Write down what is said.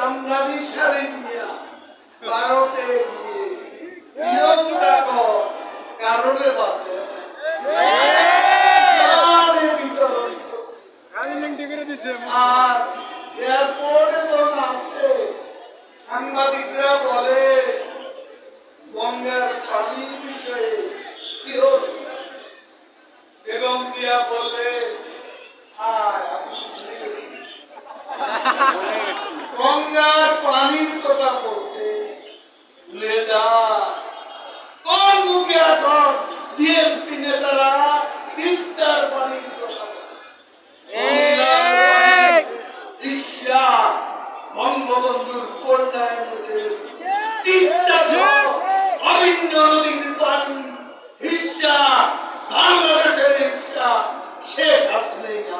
জামদানি শাড়ি দিয়া ভারতে গিয়ে নিয়ম চাকর কারণে বাদে বিতরণ আর এয়ারপোর্টে যখন আসে সাংবাদিকরা বলে গঙ্গার পানির বিষয়ে কি হল বেগম জিয়া বললে গঙ্গার পানির কথা বলতে ভুলে যায় কোন মুখে এখন বিএনপি নেতারা তিস্তার পানির কথা ঈর্ষা বঙ্গবন্ধুর কন্যায় তিস্তা অভিন্ন নদীর পানি ঈর্ষা বাংলাদেশের ঈর্ষা শেখ হাসিনা